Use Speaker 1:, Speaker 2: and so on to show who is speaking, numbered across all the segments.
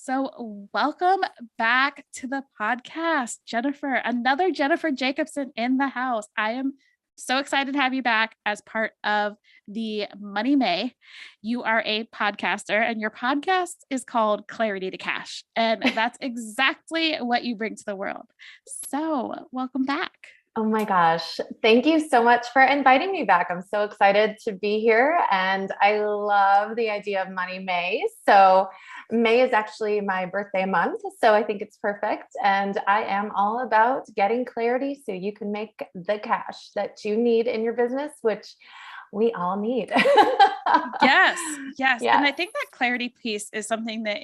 Speaker 1: So, welcome back to the podcast, Jennifer. Another Jennifer Jakobsen in the house. I am so excited to have you back as part of the Money May. You are a podcaster, and your podcast is called Clarity to Cash. And that's exactly what you bring to the world. So, welcome back.
Speaker 2: Oh my gosh. Thank you so much for inviting me back. I'm so excited to be here and I love the idea of Money May. So May is actually my birthday month. So I think it's perfect. And I am all about getting clarity so you can make the cash that you need in your business, which we all need.
Speaker 1: Yes. And I think that clarity piece is something that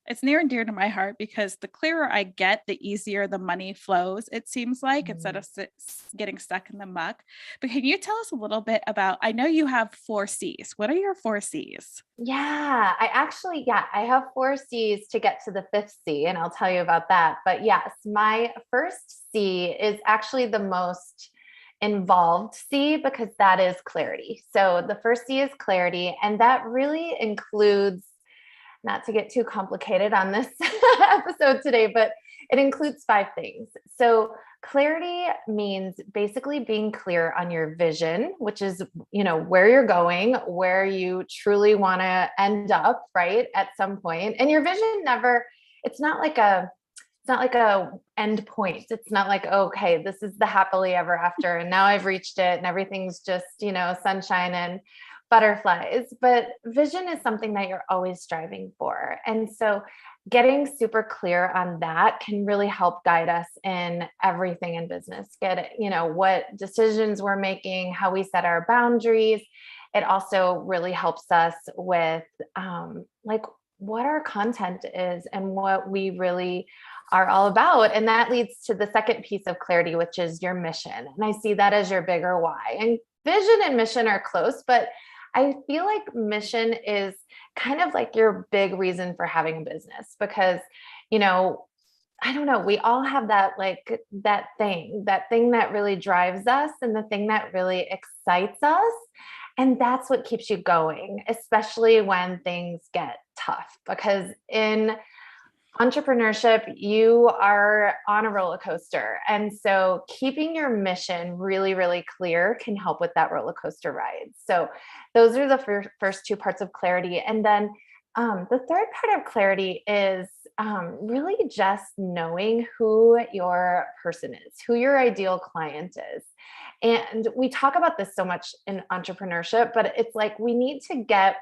Speaker 1: it's near and dear to my heart because the clearer I get, the easier the money flows, it seems like, instead of getting stuck in the muck. But can you tell us a little bit about, I know you have 4 C's. What are your 4 C's?
Speaker 2: Yeah, I have 4 C's to get to the 5th C, and I'll tell you about that. But yes, my first C is actually the most involved C because that is clarity. So the first C is clarity, and that really includes, not to get too complicated on this episode today, but it includes 5 things. So clarity means basically being clear on your vision, which is, where you're going, where you truly want to end up, right? At some point. And your vision it's not like a end point. It's not like, okay, this is the happily ever after. And now I've reached it and everything's just, sunshine and butterflies, but vision is something that you're always striving for. And so getting super clear on that can really help guide us in everything in business. What decisions we're making, how we set our boundaries. It also really helps us with what our content is and what we really are all about. And that leads to the second piece of clarity, which is your mission. And I see that as your bigger why. And vision and mission are close, but I feel like mission is kind of like your big reason for having a business because, I don't know, we all have that thing that really drives us and the thing that really excites us. And that's what keeps you going, especially when things get tough, because in entrepreneurship, you are on a roller coaster. And so keeping your mission really, really clear can help with that roller coaster ride. So those are the first 2 parts of clarity. And then the third part of clarity is really just knowing who your person is, who your ideal client is. And we talk about this so much in entrepreneurship, but it's like we need to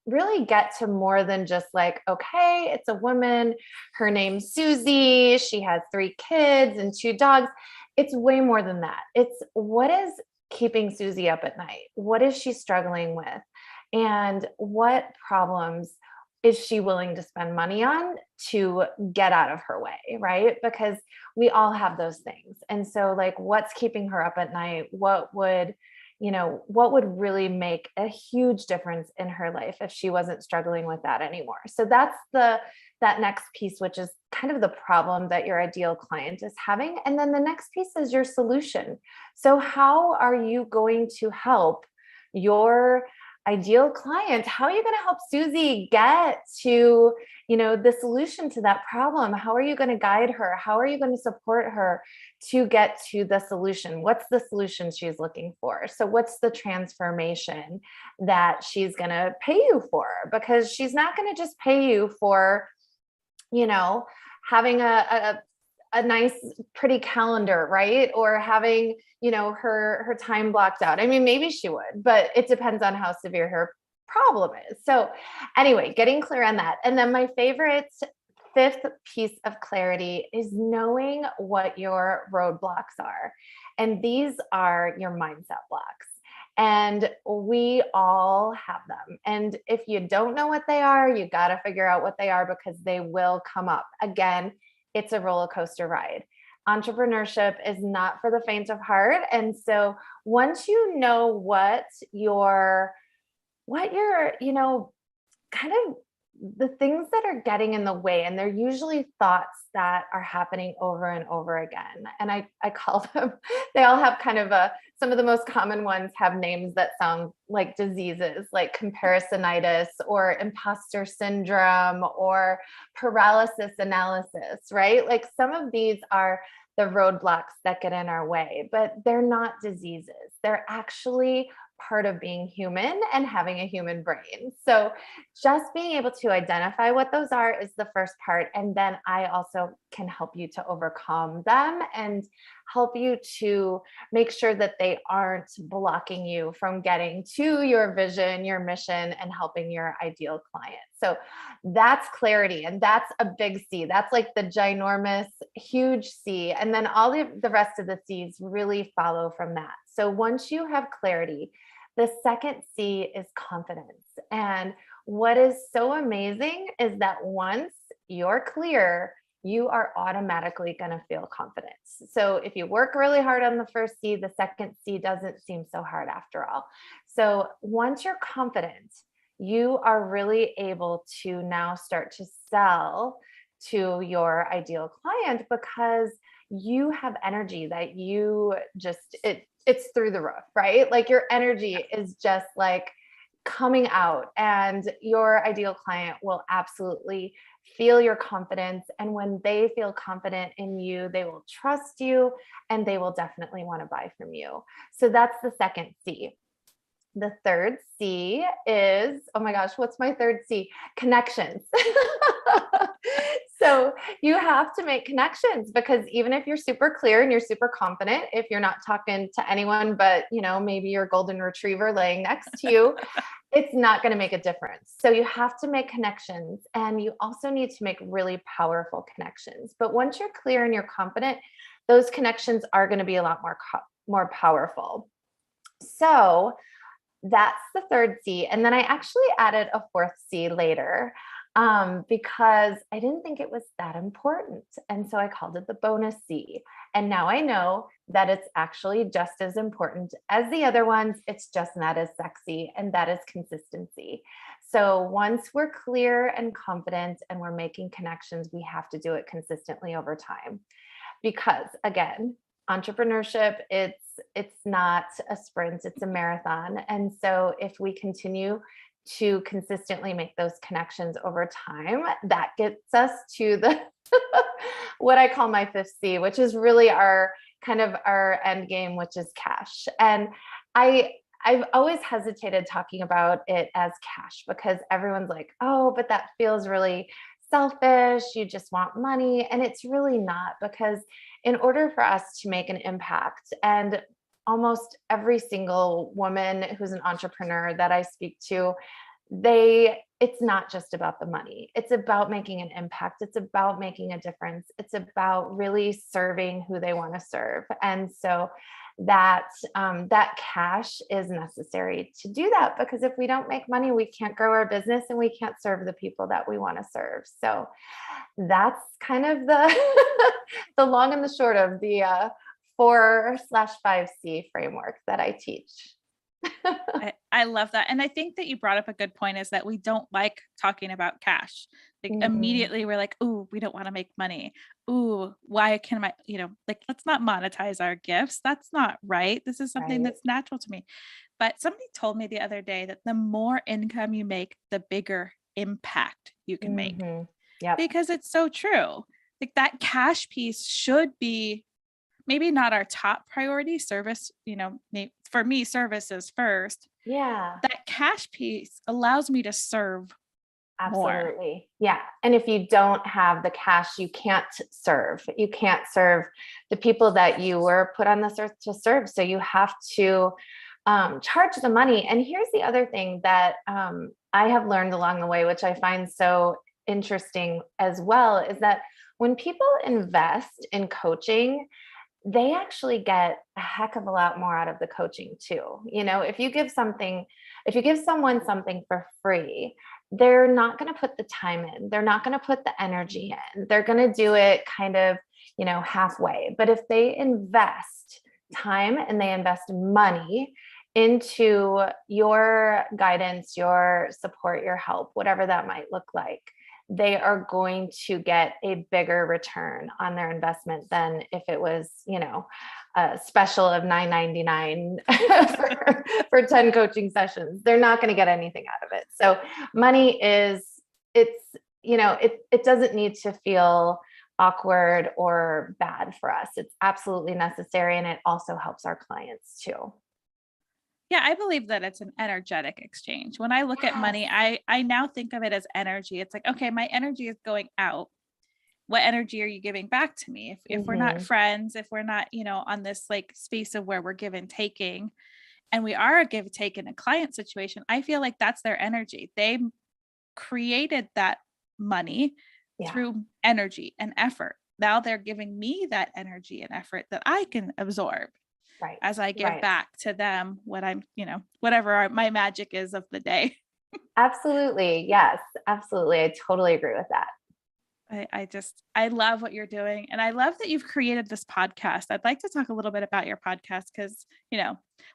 Speaker 2: really get to more than just like, okay, it's a woman, her name's Susie, she has 3 kids and 2 dogs. It's way more than that. It's what is keeping Susie up at night? What is she struggling with? And what problems is she willing to spend money on to get out of her way, right? Because we all have those things. And so what's keeping her up at night? What would really make a huge difference in her life if she wasn't struggling with that anymore? So that's that next piece, which is kind of the problem that your ideal client is having. And then the next piece is your solution. So how are you going to help your ideal client? How are you going to help Susie get to, the solution to that problem? How are you going to guide her? How are you going to support her to get to the solution? What's the solution she's looking for? So what's the transformation that she's going to pay you for? Because she's not going to just pay you for, having a nice, pretty calendar, right? Or having, her time blocked out. I mean, maybe she would, but it depends on how severe her problem is. So anyway, getting clear on that. And then my favorite 5th piece of clarity is knowing what your roadblocks are. And these are your mindset blocks. And we all have them. And if you don't know what they are, you got to figure out what they are because they will come up. Again, it's a roller coaster ride. Entrepreneurship is not for the faint of heart. And so once you know what your, kind of the things that are getting in the way, and they're usually thoughts that are happening over and over again. And I call them, they all have kind of a some of the most common ones have names that sound like diseases, like comparisonitis or imposter syndrome or paralysis analysis, right? Like some of these are the roadblocks that get in our way, but they're not diseases. They're actually part of being human and having a human brain. So just being able to identify what those are is the first part. And then I also can help you to overcome them and help you to make sure that they aren't blocking you from getting to your vision, your mission, and helping your ideal client. So that's clarity. And that's a big C. That's like the ginormous, huge C. And then all the rest of the C's really follow from that. So once you have clarity, the second C is confidence. And what is so amazing is that once you're clear, you are automatically going to feel confidence. So if you work really hard on the first C, the second C doesn't seem so hard after all. So once you're confident, you are really able to now start to sell to your ideal client because you have energy that you just, it's through the roof, right? Like your energy is just like coming out, and your ideal client will absolutely feel your confidence. And when they feel confident in you, they will trust you and they will definitely want to buy from you. So that's the second C. The third C is, oh my gosh, what's my third C? Connections. So you have to make connections, because even if you're super clear and you're super confident, if you're not talking to anyone but, maybe your golden retriever laying next to you, it's not going to make a difference. So you have to make connections, and you also need to make really powerful connections. But once you're clear and you're confident, those connections are going to be a lot more powerful. So that's the third C. And then I actually added a fourth C later because I didn't think it was that important. And so I called it the bonus C. And now I know that it's actually just as important as the other ones. It's just not as sexy, and that is consistency. So once we're clear and confident and we're making connections, we have to do it consistently over time. Because again, entrepreneurship, it's not a sprint, it's a marathon. And so if we continue to consistently make those connections over time, that gets us to the what I call my fifth C, which is really our kind of our end game, which is cash. And I've always hesitated talking about it as cash, because everyone's like, oh, but that feels really selfish. You just want money. And it's really not, because in order for us to make an impact, and almost every single woman who's an entrepreneur that I speak to, it's not just about the money. It's about making an impact. It's about making a difference. It's about really serving who they want to serve. And so that cash is necessary to do that, because if we don't make money, we can't grow our business and we can't serve the people that we want to serve. So that's kind of the long and the short of the 4/5C framework that I teach.
Speaker 1: I love that. And I think that you brought up a good point, is that we don't like talking about cash. Like immediately we're like, ooh, we don't want to make money. Ooh, why can I, let's not monetize our gifts. That's not right. This is something that's natural to me. But somebody told me the other day that the more income you make, the bigger impact you can make.
Speaker 2: Yep.
Speaker 1: Because it's so true. Like that cash piece should be maybe not our top priority. Service, for me, service is first.
Speaker 2: Yeah.
Speaker 1: That cash piece allows me to serve
Speaker 2: Absolutely.
Speaker 1: more.
Speaker 2: Yeah. And if you don't have the cash, you can't serve. You can't serve the people that you were put on this earth to serve. So you have to charge the money. And here's the other thing that I have learned along the way, which I find so interesting as well, is that when people invest in coaching, they actually get a heck of a lot more out of the coaching too. If you give someone something for free, they're not going to put the time in. They're not going to put the energy in. They're going to do it kind of, halfway. But if they invest time and they invest money into your guidance, your support, your help, whatever that might look like, they are going to get a bigger return on their investment than if it was, a special of $9.99 for 10 coaching sessions. They're not going to get anything out of it. So money it doesn't need to feel awkward or bad for us. It's absolutely necessary. And it also helps our clients too.
Speaker 1: Yeah, I believe that it's an energetic exchange. When I look at money, I now think of it as energy. It's like, okay, my energy is going out. What energy are you giving back to me? If we're not friends, if we're not, on this like space of where we're give and taking, and we are a give take in a client situation, I feel like that's their energy. They created that money through energy and effort. Now they're giving me that energy and effort that I can absorb.
Speaker 2: Right.
Speaker 1: As I give back to them what I'm, whatever my magic is of the day.
Speaker 2: Absolutely. Yes, absolutely. I totally agree with that.
Speaker 1: I love what you're doing. And I love that you've created this podcast. I'd like to talk a little bit about your podcast because,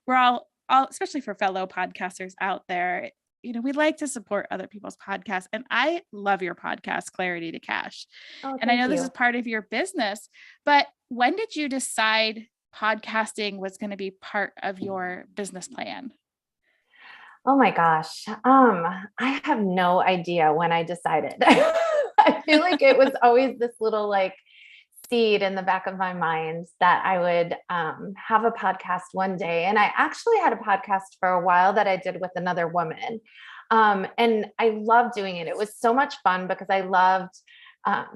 Speaker 1: we're all, especially for fellow podcasters out there, we like to support other people's podcasts. And I love your podcast, Clarity to Cash. And I know this is part of your business, but when did you decide podcasting was going to be part of your business plan?
Speaker 2: Oh my gosh. I have no idea when I decided. I feel like it was always this little like seed in the back of my mind that I would have a podcast one day. And I actually had a podcast for a while that I did with another woman. And I loved doing it. It was so much fun because I loved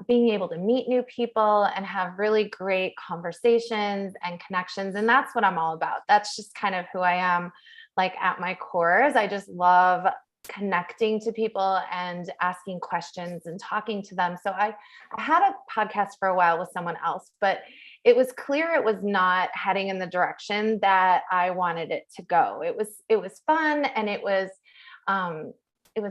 Speaker 2: being able to meet new people and have really great conversations and connections. And that's what I'm all about. That's just kind of who I am, like at my core. Is I just love connecting to people and asking questions and talking to them. So I had a podcast for a while with someone else, but it was clear it was not heading in the direction that I wanted it to go. It was fun and it was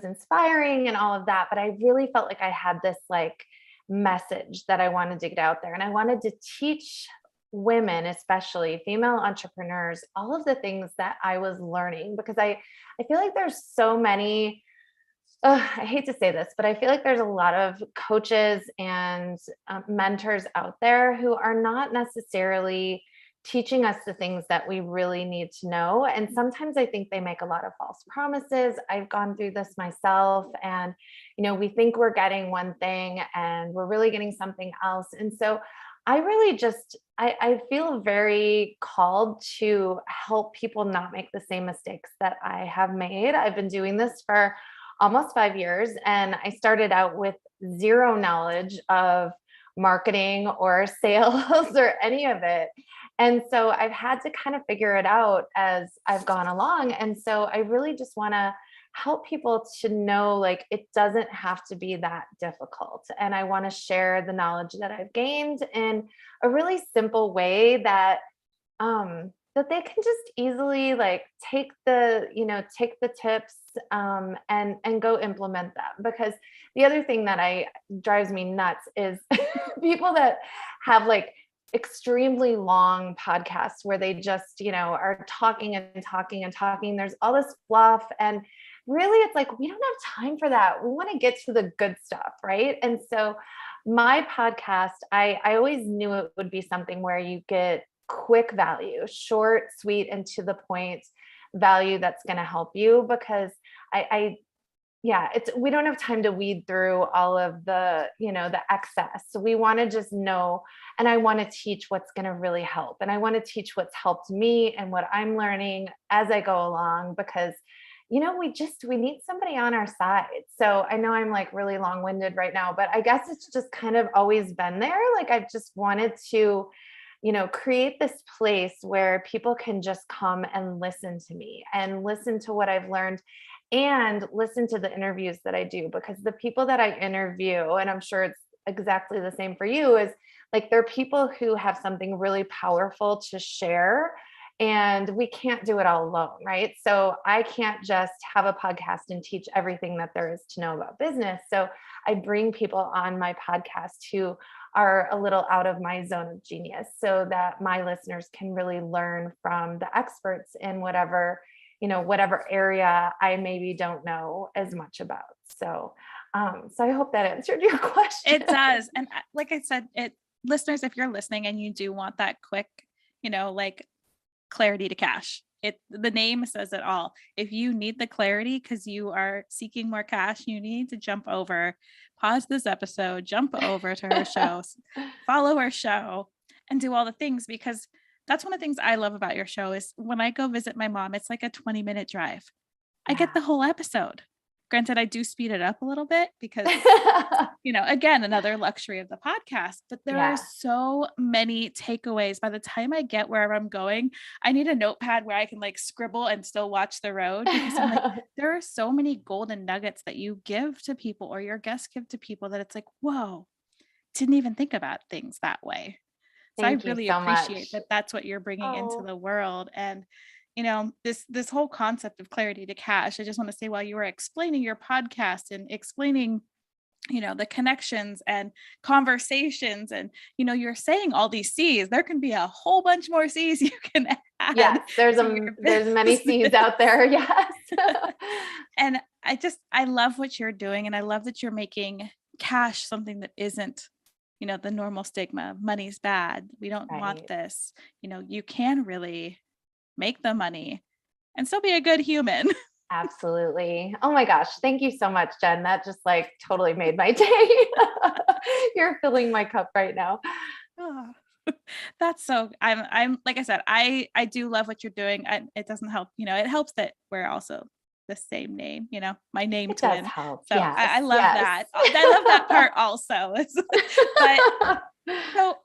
Speaker 2: inspiring and all of that, but I really felt like I had this like message that I wanted to get out there. And I wanted to teach women, especially female entrepreneurs, all of the things that I was learning, because I feel like there's so many, I hate to say this, but I feel like there's a lot of coaches and mentors out there who are not necessarily teaching us the things that we really need to know. And sometimes I think they make a lot of false promises. I've gone through this myself, and, we think we're getting one thing and we're really getting something else. And so I really just, I feel very called to help people not make the same mistakes that I have made. I've been doing this for almost 5 years, and I started out with zero knowledge of marketing or sales or any of it. And so I've had to kind of figure it out as I've gone along. And so I really just want to help people to know, like, it doesn't have to be that difficult. And I want to share the knowledge that I've gained in a really simple way that, that they can just easily like take the tips, and go implement them. Because the other thing that drives me nuts is people that have like extremely long podcasts where they just, are talking and talking and talking. There's all this fluff, and really it's like, we don't have time for that. We want to get to the good stuff, right? And so my podcast, I always knew it would be something where you get quick value, short, sweet, and to the point value that's going to help you, because we don't have time to weed through all of the, the excess. So we want to just know, and I want to teach what's going to really help. And I want to teach what's helped me and what I'm learning as I go along, because, we need somebody on our side. So I know I'm like really long-winded right now, but I guess it's just kind of always been there. Like I've just wanted to, create this place where people can just come and listen to me and listen to what I've learned and listen to the interviews that I do, because the people that I interview, and I'm sure it's exactly the same for you, is like, they're people who have something really powerful to share. and we can't do it all alone, right? So I can't just have a podcast and teach everything that there is to know about business. So I bring people on my podcast who are a little out of my zone of genius so that my listeners can really learn from the experts in whatever, whatever area I maybe don't know as much about. So, so I hope that answered your question.
Speaker 1: It does. And like I said, listeners, if you're listening and you do want that quick, like clarity to cash, the name says it all. If you need the clarity because you are seeking more cash, you need to pause this episode, jump over to her show, follow her show, and do all the things, because that's one of the things I love about your show is when I go visit my mom, it's like a 20-minute drive. I get the whole episode. Granted, I do speed it up a little bit because, again, another luxury of the podcast, but there are so many takeaways. By the time I get wherever I'm going, I need a notepad where I can like scribble and still watch the road, because I'm like, there are so many golden nuggets that you give to people or your guests give to people that it's like, whoa, didn't even think about things that way. So I really appreciate that that's what you're bringing into the world. And this whole concept of clarity to cash, I just want to say, while you were explaining your podcast and explaining, the connections and conversations, and, you're saying all these C's, there can be a whole bunch more C's you can add.
Speaker 2: Yes, there's many C's out there. Yes.
Speaker 1: And I love what you're doing. And I love that you're making cash something that isn't, the normal stigma. Money's bad. We don't want this. You can really make the money and still be a good human.
Speaker 2: Absolutely. Oh my gosh. Thank you so much, Jen. That just like totally made my day. You're filling my cup right now.
Speaker 1: Oh, that's so, I'm like I said, I do love what you're doing. It doesn't help, it helps that we're also the same name, my name
Speaker 2: it
Speaker 1: twin.
Speaker 2: Does help.
Speaker 1: So
Speaker 2: yes.
Speaker 1: I love that. I love that part also. But so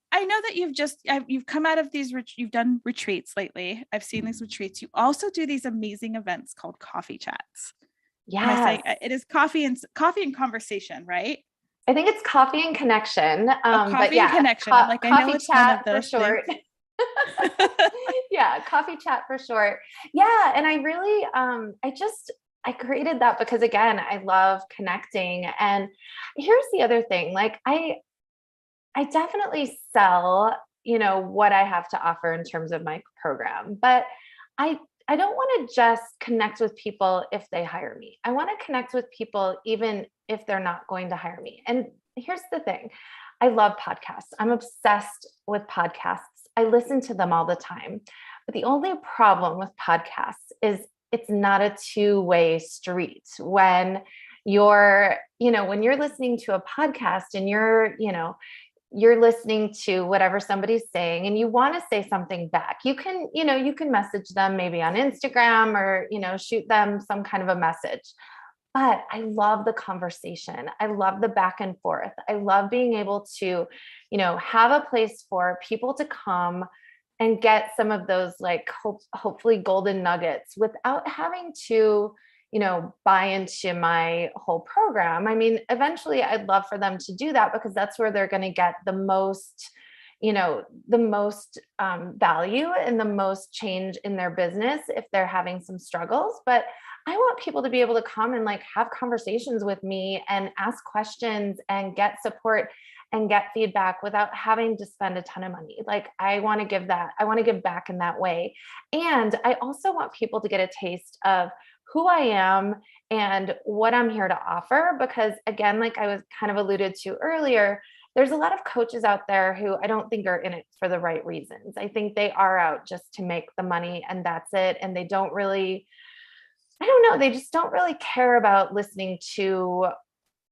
Speaker 1: I know that you've come out of these, you've done retreats lately. I've seen these retreats. You also do these amazing events called coffee chats.
Speaker 2: Yes.
Speaker 1: It is coffee and conversation, right?
Speaker 2: I think it's coffee and connection.
Speaker 1: Coffee and connection. I'm like, I know it's one of those
Speaker 2: for short. Yeah. Coffee chat for short. Yeah. And I really, I created that because again, I love connecting. And here's the other thing. Like I definitely sell, what I have to offer in terms of my program, but I don't want to just connect with people if they hire me. I want to connect with people even if they're not going to hire me. And here's the thing. I love podcasts. I'm obsessed with podcasts. I listen to them all the time. But the only problem with podcasts is it's not a two-way street. When you're listening to a podcast and you're listening to whatever somebody's saying and you want to say something back, you can message them maybe on Instagram or, shoot them some kind of a message. But I love the conversation. I love the back and forth. I love being able to, have a place for people to come and get some of those like hopefully golden nuggets without having to, buy into my whole program. I mean, eventually I'd love for them to do that because that's where they're going to get the most, value and the most change in their business if they're having some struggles. But I want people to be able to come and like have conversations with me and ask questions and get support and get feedback without having to spend a ton of money. Like I want to give back in that way. And I also want people to get a taste of who I am and what I'm here to offer. Because again, like I was kind of alluded to earlier, there's a lot of coaches out there who I don't think are in it for the right reasons. I think they are out just to make the money and that's it. And they don't really, they just don't really care about listening to,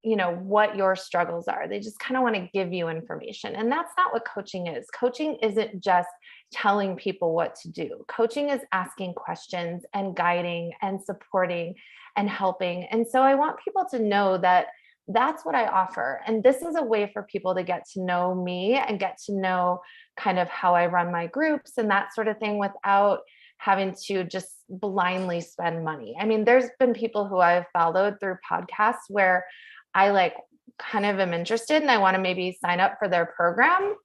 Speaker 2: what your struggles are. They just kind of want to give you information. And that's not what coaching is. Coaching isn't just telling people what to do. Coaching is asking questions and guiding and supporting and helping. And so I want people to know that that's what I offer. And this is a way for people to get to know me and get to know kind of how I run my groups and that sort of thing without having to just blindly spend money. I mean, there's been people who I've followed through podcasts where I like kind of am interested and I want to maybe sign up for their program,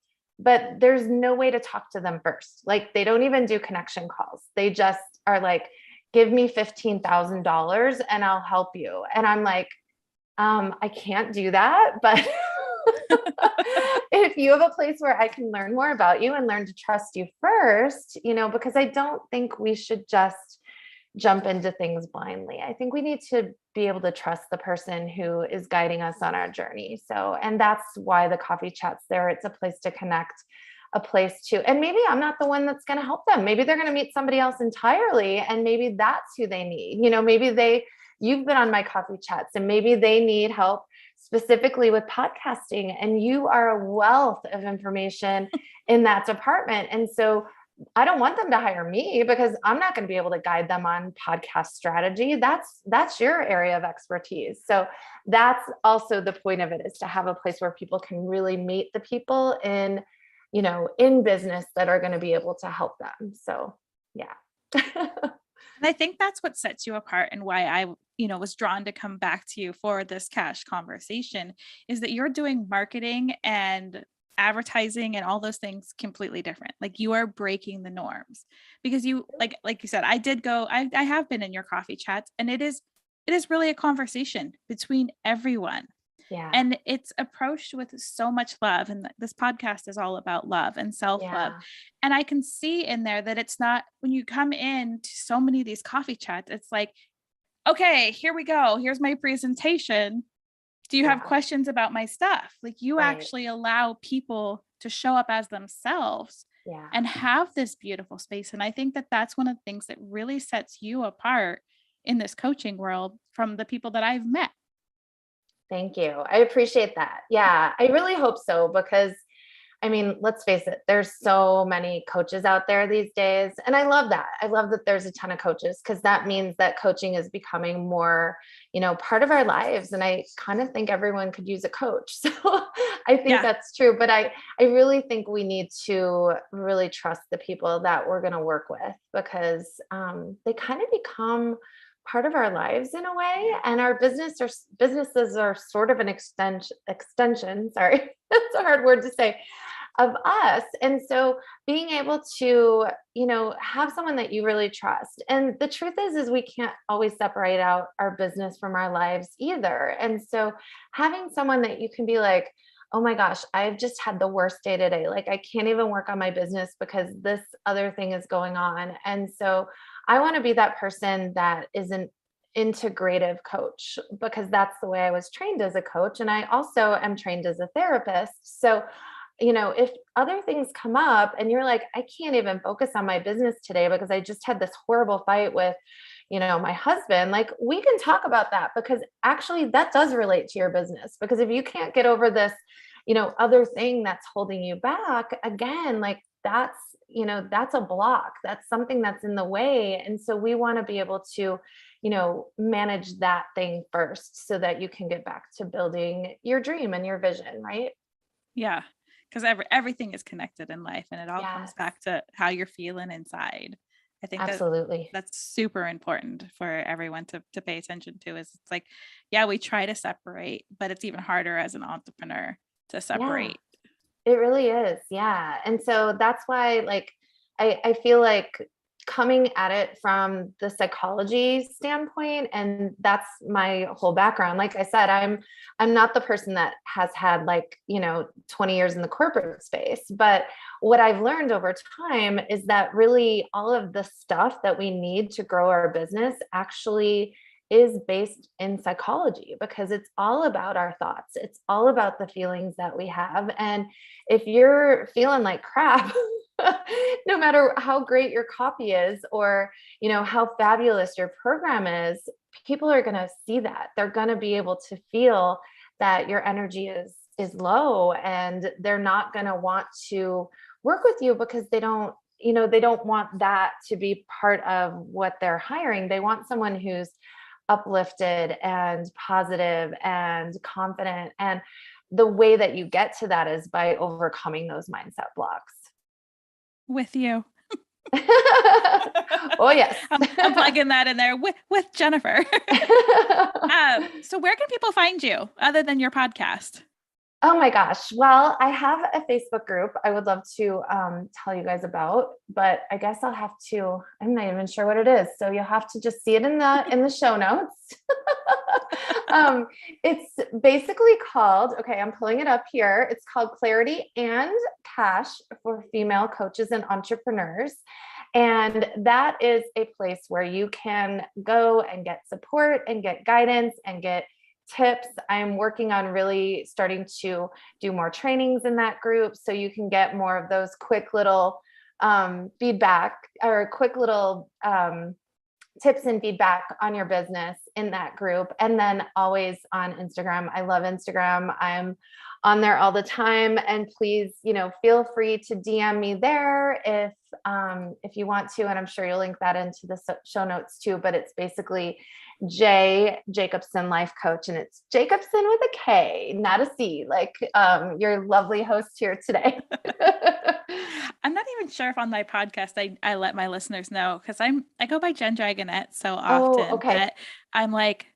Speaker 2: but there's no way to talk to them first. Like they don't even do connection calls. They just are like, give me $15,000 and I'll help you. And I'm like, I can't do that, but if you have a place where I can learn more about you and learn to trust you first, because I don't think we should just jump into things blindly. I think we need to be able to trust the person who is guiding us on our journey. So, and that's why the coffee chat's there. It's a place to connect, a place to, and maybe I'm not the one that's going to help them. Maybe they're going to meet somebody else entirely. And maybe that's who they need. Maybe you've been on my coffee chats and maybe they need help specifically with podcasting, and you are a wealth of information in that department. And so I don't want them to hire me because I'm not going to be able to guide them on podcast strategy. That's your area of expertise. So that's also the point of it, is to have a place where people can really meet the people in business that are going to be able to help them. So, yeah.
Speaker 1: And I think that's what sets you apart, and why I, was drawn to come back to you for this cash conversation, is that you're doing marketing and advertising and all those things completely different. Like you are breaking the norms, because you, like you said, I have been in your coffee chats, and it is really a conversation between everyone.
Speaker 2: Yeah.
Speaker 1: And it's approached with so much love. And this podcast is all about love and self-love.
Speaker 2: Yeah.
Speaker 1: And I can see in there that it's not, when you come in to so many of these coffee chats, it's like, okay, here we go. Here's my presentation. Do you have questions about my stuff? Like you actually allow people to show up as themselves and have this beautiful space. And I think that that's one of the things that really sets you apart in this coaching world from the people that I've met.
Speaker 2: Thank you. I appreciate that. Yeah, I really hope so, because let's face it, there's so many coaches out there these days. And I love that. I love that there's a ton of coaches, because that means that coaching is becoming more, part of our lives. And I kind of think everyone could use a coach. So I think that's true. But I really think we need to really trust the people that we're going to work with, because they kind of become part of our lives in a way. And our businesses are sort of an extension. Sorry, that's a hard word to say, of us. And so being able to, have someone that you really trust. And the truth is we can't always separate out our business from our lives either. And so having someone that you can be like, oh my gosh, I've just had the worst day today. Like I can't even work on my business because this other thing is going on. And so I want to be that person that is an integrative coach, because that's the way I was trained as a coach. And I also am trained as a therapist. So, if other things come up and you're like, I can't even focus on my business today because I just had this horrible fight with, my husband, like we can talk about that, because actually that does relate to your business. Because if you can't get over this, other thing that's holding you back, again, like that's a block. That's something that's in the way. And so we want to be able to, manage that thing first, so that you can get back to building your dream and your vision. Right.
Speaker 1: Yeah. Because everything is connected in life, and it all comes back to how you're feeling inside. I think
Speaker 2: absolutely
Speaker 1: that's super important for everyone to pay attention to. Is it's like, we try to separate, but it's even harder as an entrepreneur to separate.
Speaker 2: It really is. Yeah. And so that's why, like, I feel like coming at it from the psychology standpoint, and that's my whole background. Like I said, I'm not the person that has had 20 years in the corporate space, but what I've learned over time is that really all of the stuff that we need to grow our business actually is based in psychology, because it's all about our thoughts. It's all about the feelings that we have. And if you're feeling like crap, no matter how great your copy is, or, how fabulous your program is, people are going to see that. They're going to be able to feel that your energy is low, and they're not going to want to work with you, because they don't want that to be part of what they're hiring. They want someone who's uplifted and positive and confident. And the way that you get to that is by overcoming those mindset blocks.
Speaker 1: With you.
Speaker 2: Oh yes.
Speaker 1: I'm plugging that in there with Jennifer. So where can people find you other than your podcast?
Speaker 2: Oh my gosh. Well, I have a Facebook group I would love to tell you guys about, but I guess I'm not even sure what it is. So you'll have to just see it in the show notes. um, it's basically called, okay, I'm pulling it up here. It's called Clarity and Cash for Female Coaches and Entrepreneurs. And that is a place where you can go and get support and get guidance and get tips. I'm working on really starting to do more trainings in that group so you can get more of those quick little feedback or quick little tips and feedback on your business in that group. And then always on Instagram. I love Instagram. I'm on there all the time. And please, feel free to DM me there if you want to. And I'm sure you'll link that into the show notes too. But it's basically Jenn Jakobsen Life Coach, and it's Jakobsen with a K, not a C, like your lovely host here today.
Speaker 1: I'm not even sure if on my podcast I let my listeners know, because I go by Jenn Dragonette so often.
Speaker 2: Okay.
Speaker 1: That I'm like,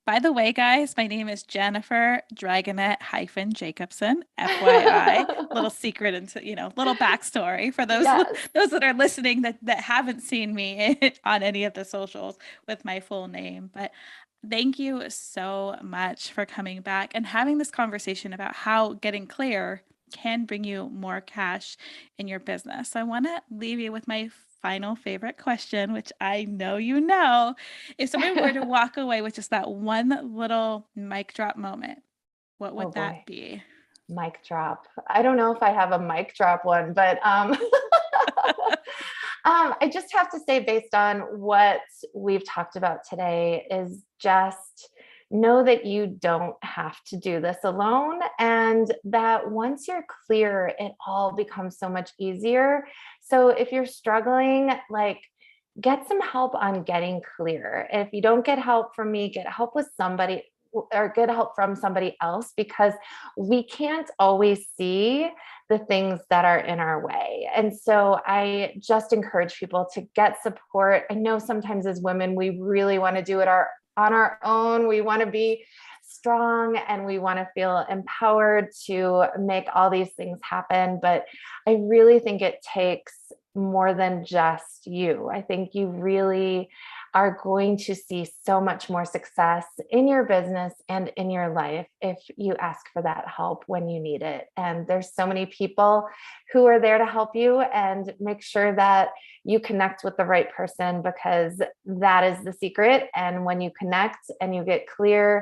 Speaker 1: by the way, guys, my name is Jennifer Dragonette Jacobsen, FYI. Little secret into, little backstory for those those that are listening that haven't seen me on any of the socials with my full name. But thank you so much for coming back and having this conversation about how getting clear can bring you more cash in your business. So I want to leave you with my final favorite question, which I know you know. If someone were to walk away with just that one little mic drop moment, what would that be?
Speaker 2: Mic drop. I don't know if I have a mic drop one, but I just have to say, based on what we've talked about today, is just know that you don't have to do this alone. And that once you're clear, it all becomes so much easier. So if you're struggling, get some help on getting clear. If you don't get help from me, get help with somebody or get help from somebody else, because we can't always see the things that are in our way. And so I just encourage people to get support. I know sometimes as women, we really want to do it on our own. We want to be strong and we want to feel empowered to make all these things happen. But I really think it takes more than just you. I think you really are going to see so much more success in your business and in your life if you ask for that help when you need it. And there's so many people who are there to help you, and make sure that you connect with the right person, because that is the secret. And when you connect and you get clear